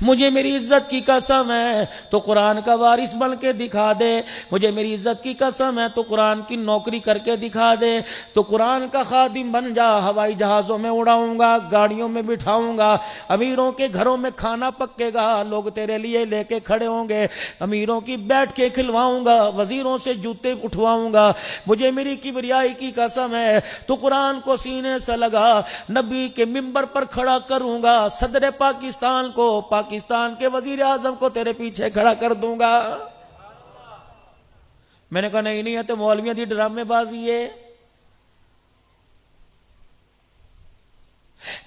مجھے میری عزت کی قسم ہے تو قرآن کا وارث بن کے دکھا دے، مجھے میری عزت کی قسم ہے تو قرآن کی نوکری کر کے دکھا دے، تو قرآن کا خادم بن جا، ہوائی جہازوں میں اڑاؤں گا، گاڑیوں میں بٹھاؤں گا، امیروں کے گھروں میں کھانا پکے گا، لوگ تیرے لیے لے کے کھڑے ہوں گے، امیروں کی بیٹھ کے کھلواؤں گا، وزیروں سے جوتے اٹھواؤں گا، مجھے میری کبریائی کی قسم ہے تو قرآن کو سینے سے لگا، نبی کے منبر پر کھڑا کروں گا، صدر پاکستان کو، پاکستان کے وزیر اعظم کو تیرے پیچھے کھڑا کر دوں گا۔ میں نے کہا نہیں ہے تو مولویوں دی ڈرامے بازی ہے۔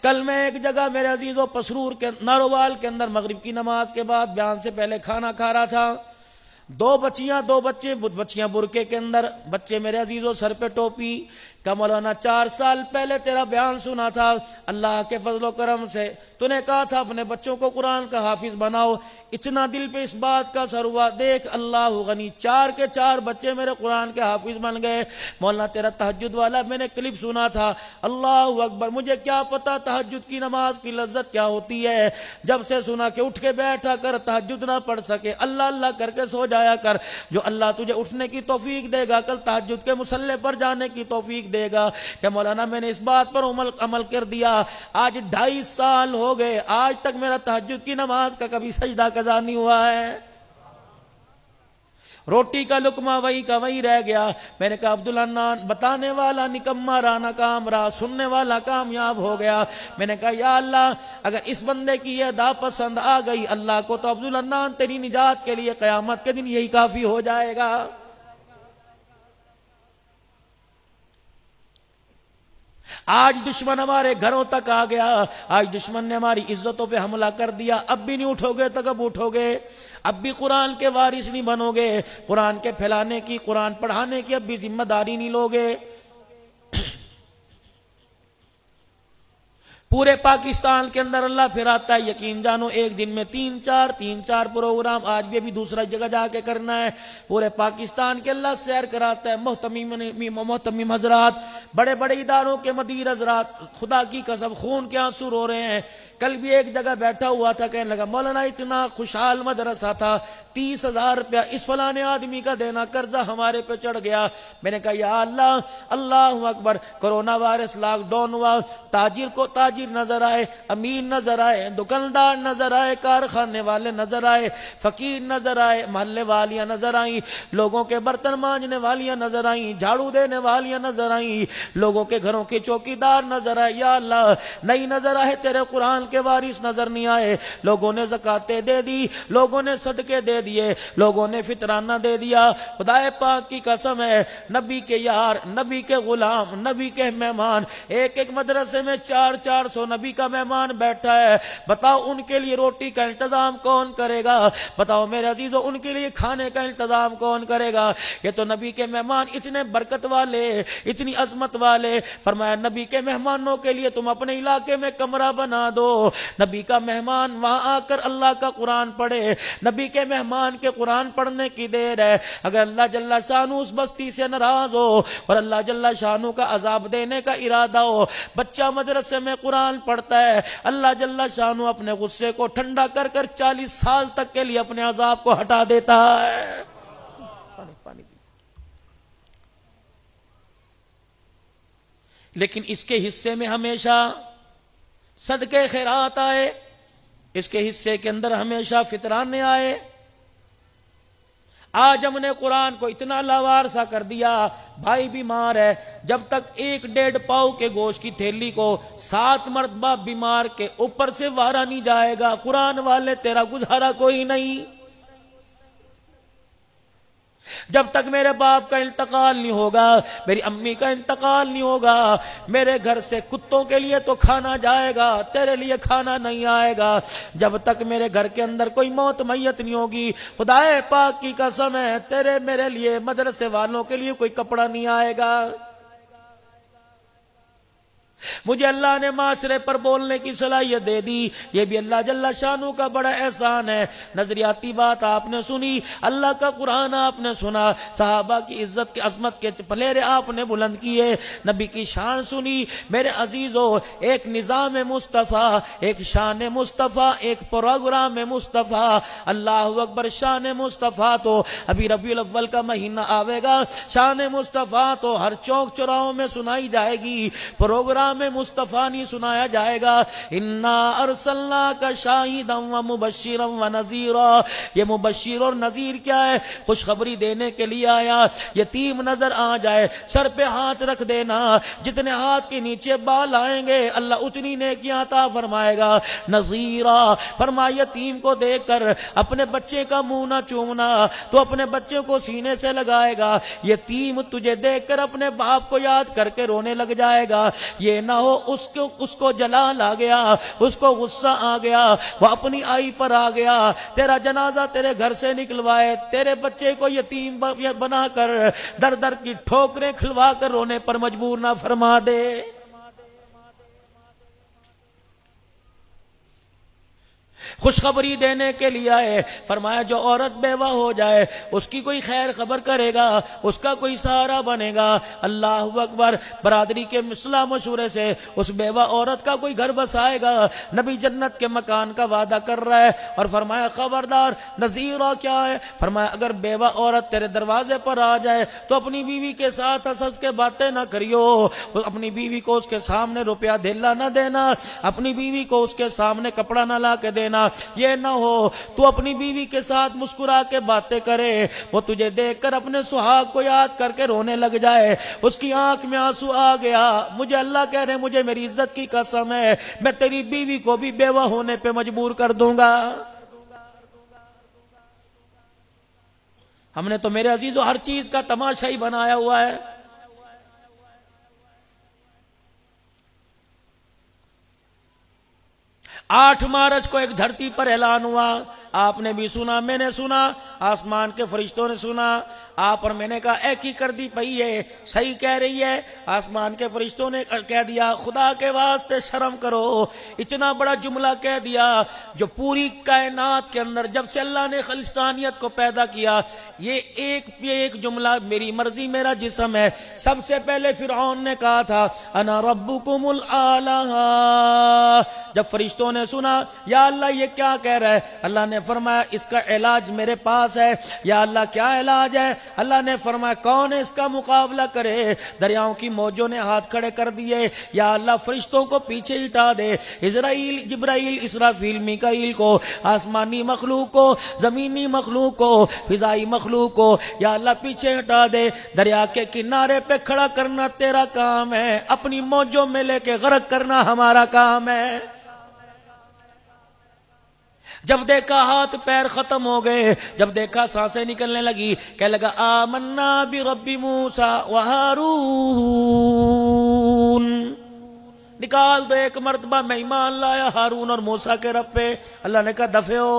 کل میں ایک جگہ میرے عزیزوں پسرور کے ناروال کے اندر مغرب کی نماز کے بعد بیان سے پہلے کھانا کھا رہا تھا، دو بچے بچیاں برقعے کے اندر، بچے میرے عزیزوں سر پہ ٹوپی، کہ مولانا 4 سال پہلے تیرا بیان سنا تھا، اللہ کے فضل و کرم سے تو نے کہا تھا اپنے بچوں کو قرآن کا حافظ بناؤ، اتنا دل پہ اس بات کا اثر ہوا، دیکھ اللہ غنی 4 کے 4 بچے میرے قرآن کے حافظ بن گئے۔ مولانا تیرا تہجد والا میں نے کلپ سنا تھا، اللہ اکبر، مجھے کیا پتا تہجد کی نماز کی لذت کیا ہوتی ہے، جب سے سنا کہ اٹھ کے بیٹھا کر، تہجد نہ پڑھ سکے اللہ اللہ کر کے سو جایا کر، جو اللہ تجھے اٹھنے کی توفیق دے گا کل تہجد کے مصلی پر جانے کی توفیق دے گا۔ کہ مولانا میں نے اس بات پر عمل کر دیا، آج 2.5 سال ہو گئے، آج تک میرا تہجد کی نماز کا کبھی سجدہ قضا نہیں ہوا ہے، روٹی کا لقمہ وہی کا وہی رہ گیا۔ میں نے کہا عبدالحنان بتانے والا نکما رہا، ناکام رہا، سننے والا کامیاب ہو گیا۔ میں نے کہا یا اللہ اگر اس بندے کی یہ ادا پسند آ گئی اللہ کو تو عبدالحنان تیری نجات کے لیے قیامت کے دن یہی کافی ہو جائے گا۔ آج دشمن ہمارے گھروں تک آ گیا، آج دشمن نے ہماری عزتوں پہ حملہ کر دیا، اب بھی نہیں اٹھو گے تو کب اٹھو گے؟ اب بھی قرآن کے وارث نہیں بنو گے، قرآن کے پھیلانے کی، قرآن پڑھانے کی اب بھی ذمہ داری نہیں لوگے۔ پورے پاکستان کے اندر اللہ پھراتا ہے، یقین جانو ایک دن میں 3-4 پروگرام، آج بھی ابھی دوسرا جگہ جا کے کرنا ہے، پورے پاکستان کے اللہ سیر کراتا ہے۔ محتمم حضرات، بڑے بڑے اداروں کے مدیر حضرات، خدا کی قسم خون کے آنسو رو رہے ہیں۔ کل بھی ایک جگہ بیٹھا ہوا تھا، کہنے لگا مولانا اتنا خوشحال مدرسہ تھا، 30,000 روپیہ اس فلانے آدمی کا دینا قرضہ ہمارے پہ چڑھ گیا۔ میں نے کہا یا اللہ، اللہ اکبر، کرونا وائرس لاک ڈاؤن ہوا، تاجر کو تاجر نظر آئے، امیر نظر آئے، دکاندار نظر آئے، کارخانے والے نظر آئے، فقیر نظر آئے، محلے والیاں نظر آئیں، لوگوں کے برتن مانجنے والیاں نظر آئیں، جھاڑو دینے والیاں نظر آئیں، لوگوں کے گھروں کے چوکیدار نظر آئے۔ یا اللہ نہیں نظر آئے تیرے قرآن کے وارث نظر نہیں آئے، لوگوں نے زکاتیں دے دی، لوگوں نے صدقے دے دیے، لوگوں نے فطرانہ دے دیا۔ خدائے پاک کی قسم ہے، نبی کے یار، نبی کے غلام، نبی کے مہمان، ایک مدرسے میں 400 نبی کا مہمان بیٹھا ہے، بتاؤ ان کے لیے روٹی کا انتظام کون کرے گا؟ بتاؤ میرے عزیزو ان کے لیے کھانے کا انتظام کون کرے گا؟ یہ تو نبی کے مہمان اتنے برکت والے، اتنی عظمت والے، فرمایا نبی کے مہمانوں کے لیے تم اپنے علاقے میں کمرہ بنا دو، نبی کا مہمان وہاں آ کر اللہ کا قرآن پڑھے، نبی کے مہمان کے قرآن پڑھنے کی دیر ہے۔ اگر اللہ جل شانہ اس بستی سے ناراض ہو اور اللہ جل شانہ کا عذاب دینے کا ارادہ ہو، بچہ مدرسے میں قرآن پڑھتا ہے، اللہ جل شانہ اپنے غصے کو ٹھنڈا کر کر 40 سال تک کے لیے اپنے عذاب کو ہٹا دیتا ہے۔ پانی لیکن اس کے حصے میں ہمیشہ صدقے خیرات آئے، اس کے حصے کے اندر ہمیشہ فطرانے آئے۔ آج ہم نے قرآن کو اتنا لاوار سا کر دیا، بھائی بیمار ہے، جب تک 1.5 پاؤ کے گوشت کی تھیلی کو 7 مرتبہ بیمار کے اوپر سے وارا نہیں جائے گا، قرآن والے تیرا گزارا کوئی نہیں۔ جب تک میرے باپ کا انتقال نہیں ہوگا، میری امی کا انتقال نہیں ہوگا، میرے گھر سے کتوں کے لیے تو کھانا جائے گا، تیرے لیے کھانا نہیں آئے گا۔ جب تک میرے گھر کے اندر کوئی موت میت نہیں ہوگی، خدائے پاک کی قسم ہے تیرے میرے لیے، مدرسے والوں کے لیے کوئی کپڑا نہیں آئے گا۔ مجھے اللہ نے معاشرے پر بولنے کی صلاحیت دے دی، یہ بھی اللہ جل شانہ کا بڑا احسان ہے۔ نظریاتی بات آپ نے سنی، اللہ کا قرآن آپ نے سنا، صحابہ کی عزت کی عظمت کے پلیرے آپ نے بلند کیے، نبی کی شان سنی۔ میرے عزیزو، ایک نظام مصطفیٰ، ایک شان مصطفیٰ، ایک پروگرام مصطفیٰ، اللہ اکبر۔ شان مصطفیٰ تو ابھی ربیع الاول کا مہینہ آئے گا، شان مصطفیٰ تو ہر چوک چوراہوں میں سنائی جائے گی، پروگرام میں مصطفیٰ نہیں سنایا جائے گا۔ انا ارسلناک شاہدا ومبشرا ونذیرا، یہ مبشر اور نذیر کیا ہے؟ خوشخبری دینے کے لیے آیا۔ یتیم نظر آ جائے سر پہ ہاتھ رکھ دینا، جتنے ہاتھ کے نیچے بال آئیں گے اللہ اتنی نیکیاں عطا فرمائے گا۔ نذیرا فرمایا یتیم کو دیکھ کر اپنے بچے کا منہ نہ چومنا، تو اپنے بچے کو سینے سے لگائے گا۔ یتیم تجھے دیکھ کر اپنے باپ کو یاد کر کے رونے لگ جائے گا، یہ نہ ہو اس کو جلال آ گیا، اس کو غصہ آ گیا، وہ اپنی آئی پر آ گیا، تیرا جنازہ تیرے گھر سے نکلوائے، تیرے بچے کو یتیم بنا کر در در کی ٹھوکریں کھلوا کر رونے پر مجبور نہ فرما دے۔ خوشخبری دینے کے لیے آئے، فرمایا جو عورت بیوہ ہو جائے اس کی کوئی خیر خبر کرے گا، اس کا کوئی سہارا بنے گا۔ اللہ اکبر۔ برادری کے مصلح مشورے سے اس بیوہ عورت کا کوئی گھر بسائے گا۔ نبی جنت کے مکان کا وعدہ کر رہا ہے اور فرمایا خبردار نذیرہ کیا ہے؟ فرمایا اگر بیوہ عورت تیرے دروازے پر آ جائے تو اپنی بیوی کے ساتھ ہنس ہنس کے باتیں نہ کریو، اپنی بیوی کو اس کے سامنے روپیہ دھیلا نہ دینا، اپنی بیوی کو اس کے سامنے کپڑا نہ لا کے دینا، یہ نہ ہو تو اپنی بیوی کے ساتھ مسکرا کے باتیں کرے، وہ تجھے دیکھ کر اپنے سہاگ کو یاد کر کے رونے لگ جائے، اس کی آنکھ میں آنسو آ گیا، مجھے اللہ کہہ رہے مجھے میری عزت کی قسم ہے میں تیری بیوی کو بھی بیوہ ہونے پہ مجبور کر دوں گا۔ ہم نے تو میرے عزیزو ہر چیز کا تماشا ہی بنایا ہوا ہے۔ 8 مارچ کو ایک دھرتی پر اعلان ہوا، آپ نے بھی سنا، میں نے سنا، آسمان کے فرشتوں نے سنا، آپ اور میں نے کہا ایک ہی کر دی پئی ہے، صحیح کہہ رہی ہے۔ آسمان کے فرشتوں نے کہہ دیا خدا کے واسطے شرم کرو، اتنا بڑا جملہ کہہ دیا جو پوری کائنات کے اندر جب سے اللہ نے خالصانیت کو پیدا کیا یہ ایک جملہ میری مرضی میرا جسم ہے۔ سب سے پہلے فرعون نے کہا تھا انا ربکم الاعلی، جب فرشتوں نے سنا یا اللہ یہ کیا کہہ رہا ہے، اللہ نے فرمایا اس کا علاج میرے پاس ہے۔ یا اللہ کیا علاج ہے؟ اللہ نے فرمایا کون اس کا مقابلہ کرے؟ دریاؤں کی موجوں نے ہاتھ کھڑے کر دیے، یا اللہ فرشتوں کو پیچھے ہٹا دے، اسرائیل جبرائیل اسرافیل میکائیل کو، آسمانی مخلوق کو، زمینی مخلوق کو، فضائی مخلوق کو، یا اللہ پیچھے ہٹا دے۔ دریا کے کنارے پہ کھڑا کرنا تیرا کام ہے، اپنی موجوں میں لے کے غرق کرنا ہمارا کام ہے۔ جب دیکھا ہاتھ پیر ختم ہو گئے، جب دیکھا سانسیں نکلنے لگی، کہنے لگا آمنا برب موسیٰ وہارون، نکال دو ایک مرتبہ میں ایمان لایا ہارون اور موسیٰ کے رب پہ۔ اللہ نے کہا دفع ہو۔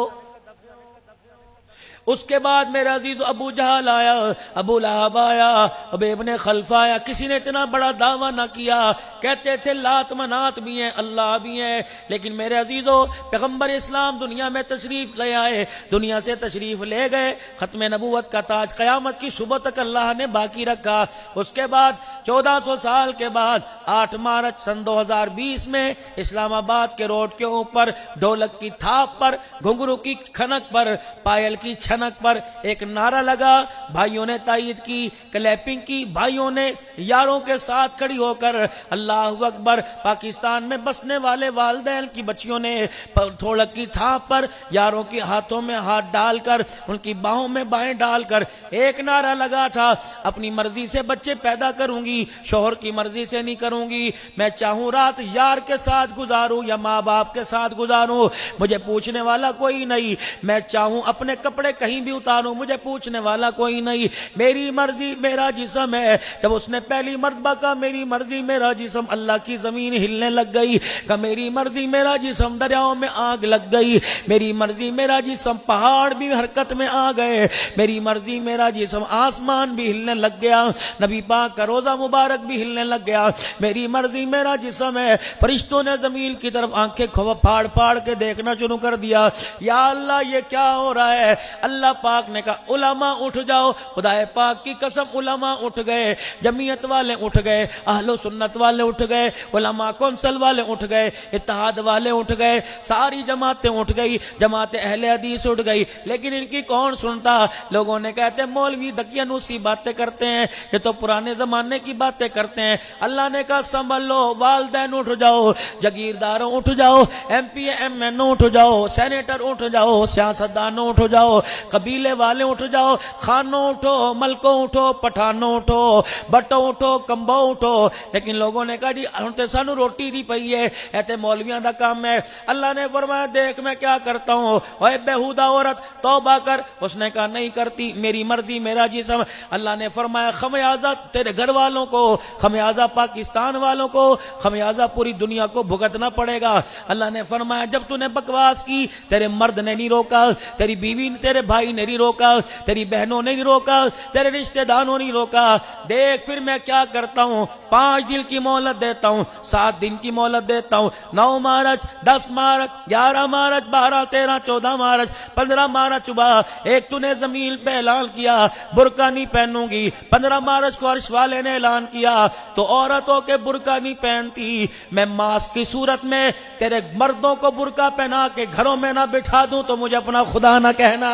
اس کے بعد میرے عزیز ابو جہل آیا، ابو لہب آیا، ابی ابن خلف آیا، کسی نے اتنا بڑا دعویٰ نہ کیا، کہتے تھے لات منات بھی ہیں اللہ بھی ہیں، لیکن میرے عزیزو پیغمبر اسلام دنیا میں تشریف لے آئے، دنیا سے تشریف لے گئے، ختم نبوت کا تاج قیامت کی صبح تک اللہ نے باقی رکھا۔ اس کے بعد 1400 سال کے بعد 8 مارچ سن 2020 میں اسلام آباد کے روڈ کے اوپر ڈھولک کی تھاپ پر، گھنگرو کی کھنک پر، پائل کی چھنک پر ایک نعرہ لگا، بھائیوں نے تائید کی، کلیپنگ کی، بھائیوں نے یاروں کے ساتھ کھڑی ہو کر اللہ اکبر۔ پاکستان میں بسنے والے والدین کی بچیوں نے ڈھولک کی تھاپ پر یاروں کے ہاتھوں میں ہاتھ ڈال کر، ان کی باہوں میں باہیں ڈال کر ایک نعرہ لگا تھا، اپنی مرضی سے بچے پیدا کروں گی، شوہر کی مرضی سے نہیں کروں گی، میں چاہوں رات یار کے ساتھ گزاروں یا ماں باپ کے ساتھ گزاروں، مجھے پوچھنے والا کوئی نہیں، میں چاہوں اپنے کپڑے کہیں بھی اتاروں مجھے پوچھنے والا کوئی نہیں، میری مرضی میرا جسم ہے۔ جب اس نے پہلی مرتبہ کہا میری مرضی میرا جسم، اللہ کی زمین ہلنے لگ گئی۔ کہ میری مرضی میرا جسم، دریاؤں میں آگ لگ گئی۔ میری مرضی میرا جسم، پہاڑ بھی حرکت میں آ گئے۔ میری مرضی میرا جسم، آسمان بھی ہلنے لگ گیا۔ نبی پاک کا روزہ مبارک بھی ہلنے لگ گیا۔ میری مرضی میرا جسم ہے۔ فرشتوں نے زمین کی طرف آنکھیں پھاڑ پھاڑ کے دیکھنا شروع کر دیا، یا اللہ یہ کیا ہو رہا ہے؟ اللہ پاک نے کہا علماء اٹھ جاؤ۔ خدا پاک کی قسم علماء اٹھ گئے، جمعیت والے اٹھ گئے، اہل و سنت والے اٹھ گئے، علماء کونسل والے اٹھ گئے، اتحاد والے اٹھ گئے، ساری جماعتیں اٹھ گئی، جماعت اہل حدیث اٹھ گئی، لیکن ان کی کون سنتا؟ لوگوں نے کہتے مولوی دقیانوسی باتیں کرتے ہیں، یہ تو پرانے زمانے کی باتیں کرتے ہیں۔ اللہ نے کہا سنبھل لو، والدین اٹھ جاؤ، جاگیرداروں اٹھ جاؤ، ایم پی ایم این اٹھ جاؤ، سینیٹر اٹھ جاؤ، سیاستدانوں اٹھ جاؤ، قبیلے والے اٹھ جاؤ، خانوں اٹھو، ملکوں اٹھو، پٹھانوں اٹھو، بٹوں اٹھو، کمبو اٹھو۔ لیکن لوگوں نے کہا جی ہن تے سانو روٹی دی پئی ہے، اے تے مولویاں دا کام ہے۔ اللہ نے فرمایا دیکھ میں کیا کرتا ہوں، اوے بےہودہ عورت توبہ کر۔ اس نے کہا نہیں کرتی، میری مرضی میرا جسم۔ اللہ نے فرمایا خمیازہ تیرے گھر والوں کو، خمیازہ پاکستان والوں کو، خمیازہ پوری دنیا کو بھگتنا پڑے گا۔ اللہ نے فرمایا جب تو نے بکواس کی تیرے مرد نے نہیں روکا، تیری بیوی تیرے بھائی نے نہیں روکا، تیری بہنوں نے نہیں روکا، تیرے رشتہ داروں نے نہیں روکا، دیکھ پھر میں کیا کرتا ہوں، 5 دن کی مہلت دیتا ہوں، 7 دن کی مہلت دیتا ہوں، 9 مارچ، 10 مارچ، 11 مارچ، 12 13 14 مارچ، 15 مارچ صبح ایک تو نے زمین پہ اعلان کیا برقع نہیں پہنوں گی، 15 مارچ کو عرش والے نے اعلان کیا تو عورتوں کے برقع نہیں پہنتی، میں ماسک کی صورت میں تیرے مردوں کو برقع پہنا کے گھروں میں نہ بٹھا دوں تو مجھے اپنا خدا نہ کہنا۔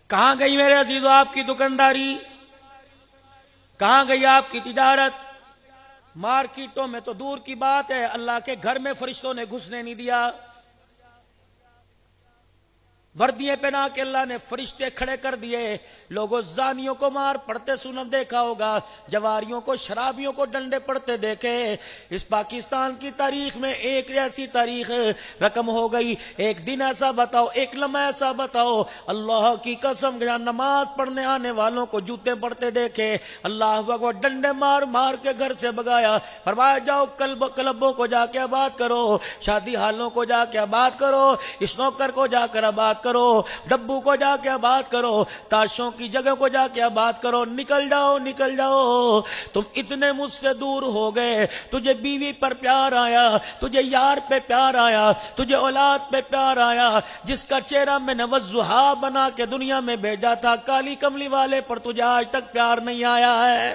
کہاں گئی میرے عزیزو آپ کی دکانداری؟ کہاں گئی آپ کی تجارت؟ مارکیٹوں میں تو دور کی بات ہے، اللہ کے گھر میں فرشتوں نے گھسنے نہیں دیا۔ وردیاں پہنا کے اللہ نے فرشتے کھڑے کر دیے، لوگوں زانیوں کو مار پڑتے سنم دیکھا ہوگا، جواریوں کو شرابیوں کو ڈنڈے پڑتے دیکھے۔ اس پاکستان کی تاریخ میں ایک ایسی تاریخ رقم ہو گئی، ایک دن ایسا بتاؤ، ایک لمحہ ایسا بتاؤ، اللہ کی قسم جہاں نماز پڑھنے آنے والوں کو جوتے پڑتے دیکھے، اللہ اکبر، ڈنڈے مار مار کے گھر سے بگایا، فرمایا جاؤ کلبوں کو جا کے آباد کرو، شادی ہالوں کو جا کے آباد کرو، اسنوکر کو جا کر آباد کرو، ڈبو کو جا کے آباد کرو، تاشوں کی جگہ کو جا کے آباد کرو، نکل جاؤ نکل جاؤ۔ تم اتنے مجھ سے دور ہو گئے، تجھے بیوی پر پیار آیا، تجھے یار پہ پیار آیا، تجھے اولاد پہ پیار آیا، جس کا چہرہ میں نے وضحا بنا کے دنیا میں بھیجا تھا، کالی کملی والے پر تجھے آج تک پیار نہیں آیا ہے۔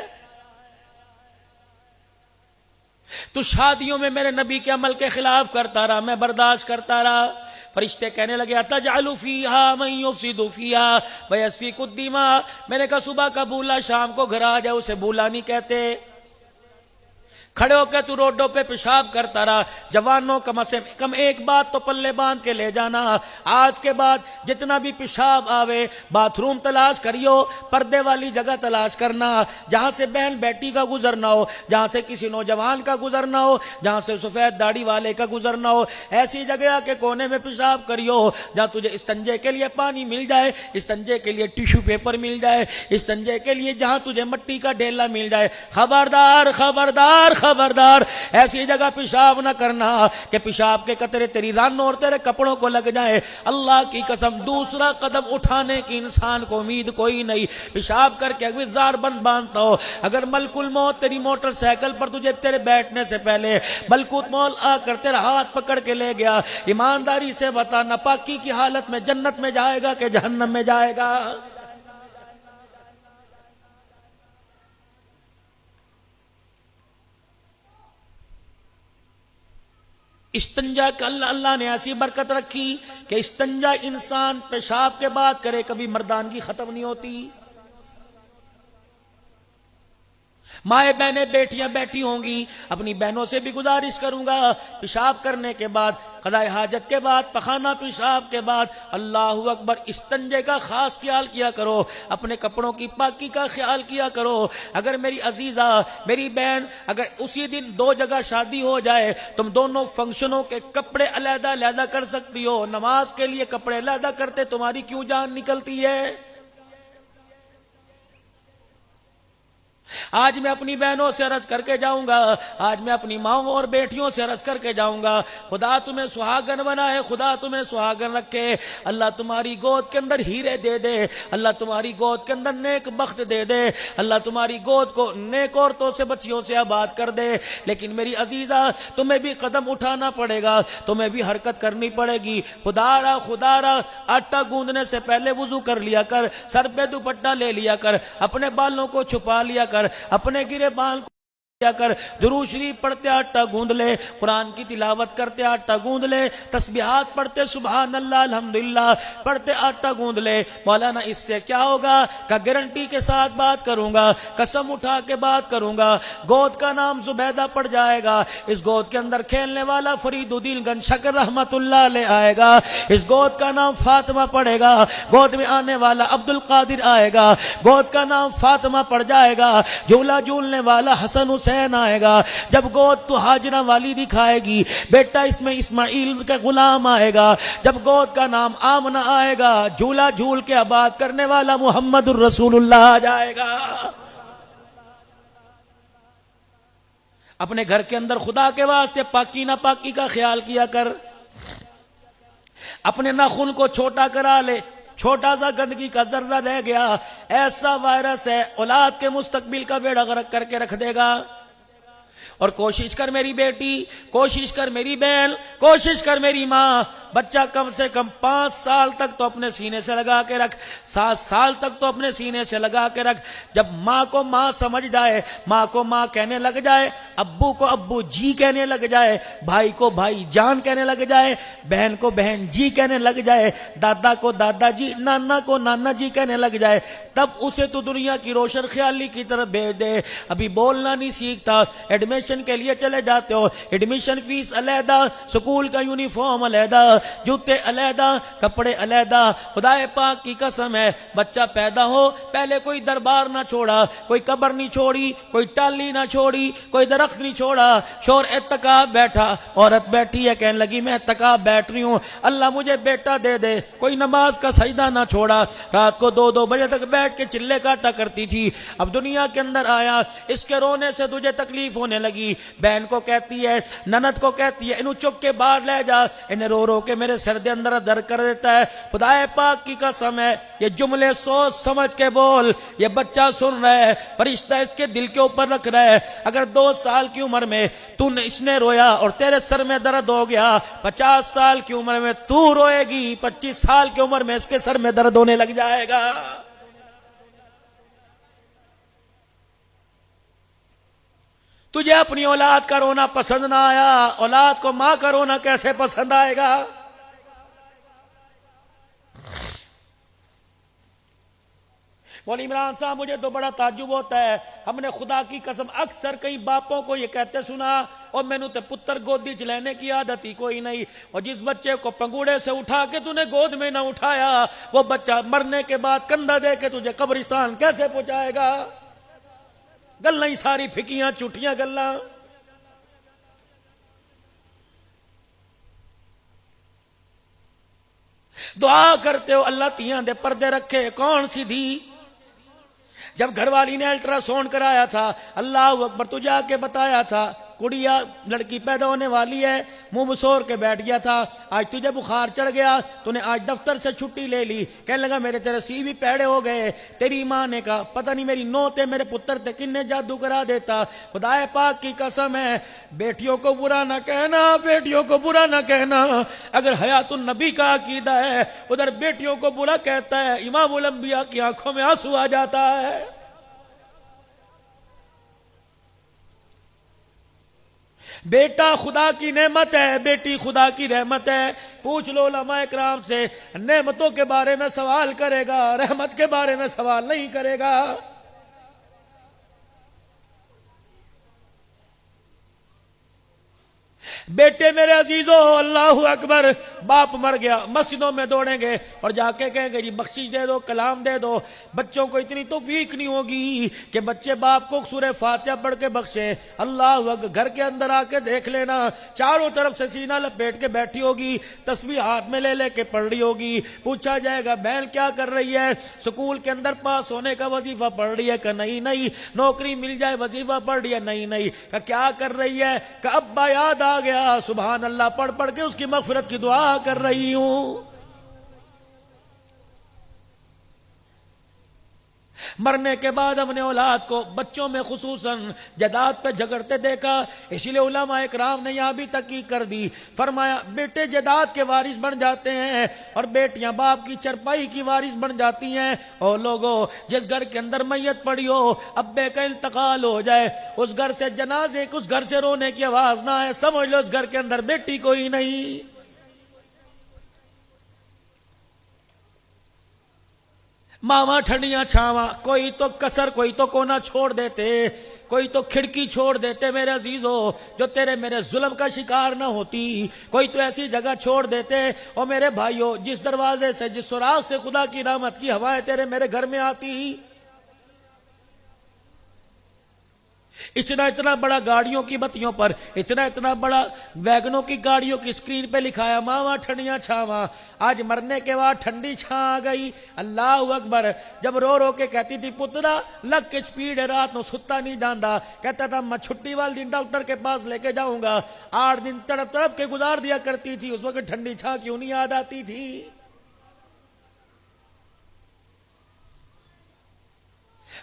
تو شادیوں میں میرے نبی کے عمل کے خلاف کرتا رہا، میں برداشت کرتا رہا۔ فرشتے کہنے لگے اتجعل فیہا من یفسد فیہا ویسفک الدماء، میں نے کہا صبح کا بولا شام کو گھر آ جائے اسے بولا نہیں کہتے۔ کھڑے ہو کے تو روڈوں پہ پیشاب کرتا رہا۔ جوانوں کم سے کم ایک بات تو پلے باندھ کے لے جانا، آج کے بعد جتنا بھی پیشاب آوے باتھ روم تلاش کریو، پردے والی جگہ تلاش کرنا، جہاں سے بہن بیٹی کا گزرنا ہو، جہاں سے کسی نوجوان کا گزرنا ہو، جہاں سے سفید داڑھی والے کا گزرنا ہو، ایسی جگہ کے کونے میں پیشاب کریو جہاں تجھے استنجے کے لیے پانی مل جائے، استنجے کے لیے ٹیشو پیپر مل جائے، استنجے کے لیے جہاں تجھے مٹی کا ڈھیلا مل جائے۔ خبردار خبردار خبردار، ایسی جگہ پیشاب نہ کرنا کہ پیشاب کے قطرے تیری رانوں اور تیرے کپڑوں کو لگ جائے۔ اللہ کی قسم دوسرا قدم اٹھانے کی انسان کو امید کوئی نہیں، پیشاب کر کے اگر زار بند باندھتا ہو، اگر ملک الموت تیری موٹر سائیکل پر تجھے تیرے بیٹھنے سے پہلے ملکوت موت آ کر تیرا ہاتھ پکڑ کے لے گیا، ایمانداری سے بتا ناپاکی کی حالت میں جنت میں جائے گا کہ جہنم میں جائے گا؟ استنجا کا اللہ نے ایسی برکت رکھی کہ استنجا انسان پیشاب کے بعد کرے کبھی مردانگی ختم نہیں ہوتی۔ مائیں بہنیں بیٹیاں بیٹھی ہوں گی، اپنی بہنوں سے بھی گزارش کروں گا، پیشاب کرنے کے بعد، قضاء حاجت کے بعد، پخانہ پیشاب کے بعد اللہ اکبر استنجے کا خاص خیال کیا کرو، اپنے کپڑوں کی پاکی کا خیال کیا کرو۔ اگر میری عزیزہ، میری بہن، اگر اسی دن دو جگہ شادی ہو جائے، تم دونوں فنکشنوں کے کپڑے علیحدہ علیحدہ کر سکتی ہو، نماز کے لیے کپڑے علیحدہ کرتے تمہاری کیوں جان نکلتی ہے؟ آج میں اپنی بہنوں سے عرض کر کے جاؤں گا، آج میں اپنی ماؤں اور بیٹیوں سے عرض کر کے جاؤں گا، خدا تمہیں سہاگن بنائے، خدا تمہیں سہاگن رکھے، اللہ تمہاری گود کے اندر ہیرے دے دے، اللہ تمہاری گود کے اندر نیک بخت دے دے، اللہ تمہاری گود کو نیک عورتوں سے بچیوں سے آباد کر دے۔ لیکن میری عزیزہ، تمہیں بھی قدم اٹھانا پڑے گا، تمہیں بھی حرکت کرنی پڑے گی۔ خدا را آٹا گوندنے سے پہلے وضو کر لیا کر، سر پہ دوپٹہ لے لیا کر، اپنے بالوں کو چھپا لیا کر، اپنے گرے بال کو کیا کر، درود شریف پڑھتے آٹا گوندھ لے، قرآن کی تلاوت کرتے آٹا گوندھ لے، تسبیحات پڑھتے سبحان اللہ الحمدللہ پڑھتے آٹا گوندھ لے۔ مولانا اس سے کیا ہوگا کہ گارنٹی کے ساتھ بات کروں گا، قسم اٹھا کے بات کروں گا، گود کا نام زبیدہ پڑ جائے گا، اس گود کے اندر کھیلنے والا فرید الدین گن شکر رحمت اللہ علیہ آئے گا، اس گود کا نام فاطمہ پڑے گا، گود میں آنے والا عبد القادر آئے گا، گود کا نام فاطمہ پڑ جائے گا، جھولا جھولنے والا حسن حسین آئے گا، جب گود تو حاجرہ والی دکھائے گی، بیٹا اس میں اسماعیل کا غلام آئے گا، جب گود کا نام آمنہ آئے گا، جھولا جھول کے آباد کرنے والا محمد الرسول اللہ آ جائے گا۔ اپنے گھر کے اندر خدا کے واسطے پاکی ناپاکی کا خیال کیا کر، اپنے ناخن کو چھوٹا کرا لے، چھوٹا سا گندگی کا ذرہ رہ گیا، ایسا وائرس ہے اولاد کے مستقبل کا بیڑا غرق کر کے رکھ دے گا۔ اور کوشش کر میری بیٹی، کوشش کر میری بہن، کوشش کر میری ماں، بچہ کم سے کم 5 سال تک تو اپنے سینے سے لگا کے رکھ، 7 سال تک تو اپنے سینے سے لگا کے رکھ، جب ماں کو ماں سمجھ جائے، ماں کو ماں کہنے لگ جائے، ابو کو ابو جی کہنے لگ جائے، بھائی کو بھائی جان کہنے لگ جائے، بہن کو بہن جی کہنے لگ جائے، دادا کو دادا جی، نانا کو نانا جی کہنے لگ جائے، تب اسے تو دنیا کی روشن خیالی کی طرف بھیج دے۔ ابھی بولنا نہیں سیکھتا، ایڈمیشن کے لیے چلے جاتے ہو، ایڈمیشن فیس علیحدہ، سکول کا یونیفارم علیحدہ، جوتے علیحدہ، کپڑے علیحدہ۔ خدا پاک کی قسم ہے، بچہ پیدا ہو پہلے کوئی دربار نہ چھوڑا، کوئی قبر نہیں چھوڑی، کوئی ٹالی نہ چھوڑی، کوئی درخت نہیں چھوڑا، شور اعتکاف بیٹھا، عورت بیٹھی ہے کہنے لگی میں اعتکاف بیٹھ رہی ہوں، اللہ مجھے بیٹا دے دے، کوئی نماز کا سجدہ نہ چھوڑا، رات کو 2 بجے تک بیٹھ کے چلے کاٹا کرتی تھی، اب دنیا کے اندر آیا، اس کے رونے سے تجھے تکلیف ہونے لگی، بہن کو کہتی ہے، نند کو کہتی ہے انہوں چک کے باہر لے جا، انہیں رو رو کے میرے سر دے اندر در کر دیتا ہے۔ خدا پاک کی قسم ہے، یہ جملے سوچ سمجھ کے بول، یہ بچہ سن رہا ہے، فرشتہ اس کے دل کے اوپر رکھ رہا ہے، اگر 2 سال کی عمر میں اس نے رویا اور تیرے سر میں درد ہو گیا، 50 سال کی عمر میں تو روئے گی، 25 سال کی عمر میں اس کے سر میں درد ہونے لگ جائے گا۔ تجھے اپنی اولاد کا رونا پسند نہ آیا، اولاد کو ماں کا رونا کیسے پسند آئے گا؟ مولی عمران صاحب مجھے تو بڑا تعجب ہوتا ہے، ہم نے خدا کی قسم اکثر کئی باپوں کو یہ کہتے سنا، اور میں نے تے پتر گودی چ لینے کی عادت ہی کوئی نہیں، اور جس بچے کو پنگوڑے سے اٹھا کے تو نے گود میں نہ اٹھایا، وہ بچہ مرنے کے بعد کندھا دے کے تجھے قبرستان کیسے پہنچائے گا؟ گلاں ہی ساری پھکیاں چوٹیاں گلاں۔ دعا کرتے ہو اللہ تیاں دے پردے رکھے، کون سی دھی؟ جب گھر والی نے الٹرا ساؤنڈ کرایا تھا، اللہ اکبر، تجھے آ کے بتایا تھا کڑیا لڑکی پیدا ہونے والی ہے، منہ بسور کے بیٹھ گیا تھا، آج تجھے بخار چڑھ گیا، تو نے آج دفتر سے چھٹی لے لی، کہنے لگا میرے تیرے سی بھی پیڑے ہو گئے، تیری ماں نے کہا پتہ نہیں میری نو تے میرے پتر تے کنے جادو کرا دیتا۔ خدا پاک کی قسم ہے، بیٹیوں کو برا نہ کہنا، بیٹیوں کو برا نہ کہنا، اگر حیات النبی کا عقیدہ ہے ادھر بیٹیوں کو برا کہتا ہے، امام الانبیاء کی آنکھوں میں آنسو آ جاتا ہے۔ بیٹا خدا کی نعمت ہے، بیٹی خدا کی رحمت ہے، پوچھ لو علماء اکرام سے، نعمتوں کے بارے میں سوال کرے گا، رحمت کے بارے میں سوال نہیں کرے گا۔ بیٹے میرے عزیزو، اللہ اکبر، باپ مر گیا، مسجدوں میں دوڑیں گے اور جا کے کہیں گے جی بخشش دے دو، کلام دے دو۔ بچوں کو اتنی توفیق نہیں ہوگی کہ بچے باپ کو سورہ فاتحہ پڑھ کے بخشے۔ اللہ اکبر، گھر کے اندر آ کے دیکھ لینا، چاروں طرف سے سینہ لپیٹ کے بیٹھی ہوگی، تسبیح ہاتھ میں لے لے کے پڑھ رہی ہوگی۔ پوچھا جائے گا بہن کیا کر رہی ہے؟ سکول کے اندر پاس ہونے کا وظیفہ پڑھ رہی ہے کہ نہیں نہیں؟ نوکری مل جائے وظیفہ پڑھ رہی ہے نہیں نہیں؟ کہ کیا کر رہی ہے؟ کہ ابا یاد آ گیا، سبحان اللہ پڑھ پڑھ کے اس کی مغفرت کی دعا کر رہی ہوں۔ مرنے کے بعد اپنے اولاد کو، بچوں میں خصوصاً، جداد پہ جھگڑتے دیکھا، اسی لیے علماء اکرام نے یہاں بھی تحقیق کر دی، فرمایا بیٹے جداد کے وارث بن جاتے ہیں اور بیٹیاں باپ کی چرپائی کی وارث بن جاتی ہیں۔ اور لوگوں، جس گھر کے اندر میت پڑی ہو، ابے کا انتقال ہو جائے، اس گھر سے جنازے، اس گھر سے رونے کی آواز نہ آئے، سمجھ لو اس گھر کے اندر بیٹی کوئی نہیں۔ ماما ٹھنڈیاں چھاواں، کوئی تو کسر، کوئی تو کونا چھوڑ دیتے، کوئی تو کھڑکی چھوڑ دیتے میرے عزیزو، جو تیرے میرے ظلم کا شکار نہ ہوتی، کوئی تو ایسی جگہ چھوڑ دیتے۔ اور میرے بھائیو، جس دروازے سے، جس سوراخ سے خدا کی رحمت کی ہوائیں تیرے میرے گھر میں آتی، اتنا بڑا گاڑیوں کی بتیوں پر، اتنا بڑا ویگنوں کی گاڑیوں کی سکرین پہ لکھایا ماما ٹھنڈیاں چھاواں، آج مرنے کے بعد ٹھنڈی چھاں آ گئی۔ اللہ اکبر، جب رو رو کے کہتی تھی پترا لگ کے سپیڈ ہے، رات نو ستا نہیں جاندا، کہتا تھا میں چھٹی والے دن ڈاکٹر کے پاس لے کے جاؤں گا، 8 دن تڑپ تڑپ کے گزار دیا کرتی تھی، اس وقت ٹھنڈی چھاں کیوں نہیں یاد آتی تھی؟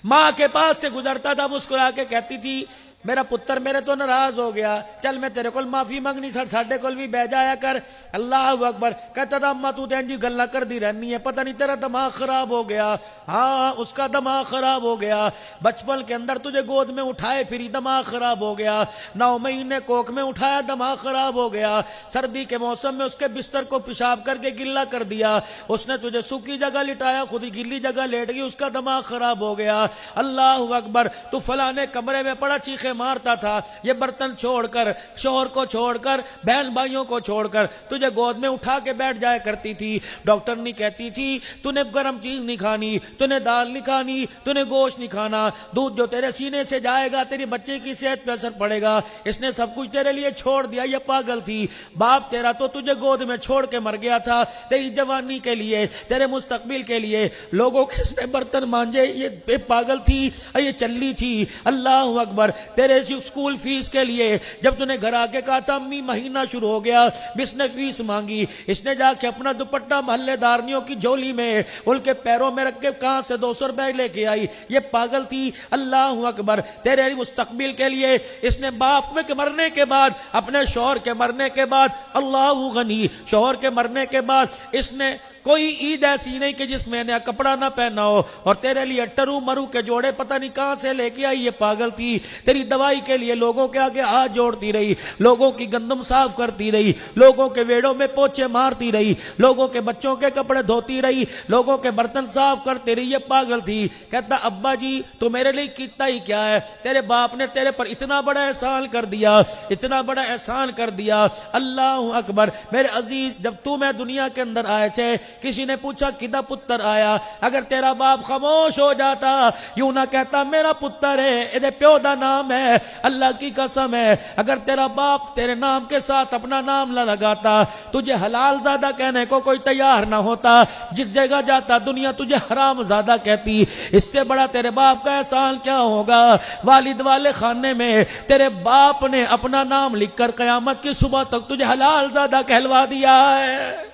ماں کے پاس سے گزرتا تھا، مسکرا کے کہتی تھی میرا پتر میرے تو ناراض ہو گیا، چل میں تیرے کول معافی منگنی، ساڈے کول بھی بہ جایا کر۔ اللہ اکبر، کہتا تھا اماں تو انجی گلاں کردی رہنی ہے، پتہ نہیں تیرا دماغ خراب ہو گیا۔ ہاں، اس کا دماغ خراب ہو گیا، بچپن کے اندر تجھے گود میں اٹھائے پھری، دماغ خراب ہو گیا، 9 مہینے کوکھ میں اٹھایا، دماغ خراب ہو گیا، سردی کے موسم میں اس کے بستر کو پیشاب کر کے گلا کر دیا، اس نے تجھے سوکھی جگہ لٹایا، خود ہی گلی جگہ لیٹ گئی، اس کا دماغ خراب ہو گیا۔ اللہ اکبر، تو فلانے کمرے میں پڑا چیخے مارتا تھا، یہ برتن چھوڑ کر، شوہر کو چھوڑ کر، بہن بھائیوں کو چھوڑ کر تجھے گود میں اٹھا کے بیٹھ جایا کرتی تھی۔ ڈاکٹر نہیں کہتی تھی تو نے گرم چیز نہیں کھانی، تو نے دال نہیں کھانی، تو نے گوشت نہیں کھانا، دودھ جو تیرے سینے سے جائے گا تیری بچے کی صحت پہ اثر پڑے گا، اس نے سب کچھ تیرے لیے چھوڑ دیا۔ یہ پاگل تھی، باپ تیرا تو تجھے گود میں چھوڑ کے مر گیا تھا، تیری جوانی کے لیے، تیرے مستقبل کے لیے، لوگوں کے اس نے برتن مانجے، یہ پاگل تھی، یہ چلی تھی۔ اللہ اکبر، تیرے اسکول فیس کے لیے جب تو نے گھر آ کے کہا تھا امی مہینہ شروع ہو گیا، اس نے فیس مانگی، اس نے جا کے اپنا دوپٹہ محلے دارنیوں کی جھولی میں ان کے پیروں میں رکھ کے کہاں سے 200 روپے لے کے آئی، یہ پاگل تھی۔ اللہ اکبر، تیرے مستقبل کے لیے اس نے باپ میں مرنے کے بعد، اپنے شوہر کے مرنے کے بعد، اللہ غنی، شوہر کے مرنے کے بعد اس نے کوئی عید ایسی نہیں کہ جس میں نیا کپڑا نہ پہنا ہو، اور تیرے لیے ٹرو مرو کے جوڑے پتہ نہیں کہاں سے لے کے آئی، یہ پاگل تھی۔ تیری دوائی کے لیے لوگوں کے آگے ہاتھ جوڑتی رہی، لوگوں کی گندم صاف کرتی رہی، لوگوں کے ویڑوں میں پوچھے مارتی رہی، لوگوں کے بچوں کے کپڑے دھوتی رہی، لوگوں کے برتن صاف کرتی رہی، یہ پاگل تھی۔ کہتا ابا جی تو میرے لیے کیتا ہی کیا ہے، تیرے باپ نے تیرے پر اتنا بڑا احسان کر دیا، اتنا بڑا احسان کر دیا۔ اللہ اکبر، میرے عزیز، جب تو میں دنیا کے اندر آئے تھے، کسی نے پوچھا کدا پتر آیا، اگر تیرا باپ خاموش ہو جاتا، یوں نہ کہتا میرا پتر ہے، ادھے پیو دا نام ہے، اللہ کی قسم ہے، اگر تیرا باپ تیرے نام کے ساتھ اپنا نام نہ لگاتا، تجھے حلال زادہ کہنے کو کوئی تیار نہ ہوتا، جس جگہ جاتا دنیا تجھے حرام زادہ کہتی۔ اس سے بڑا تیرے باپ کا احسان کیا ہوگا؟ والد والے خانے میں تیرے باپ نے اپنا نام لکھ کر قیامت کی صبح تک تجھے حلال زادہ کہلوا دیا ہے۔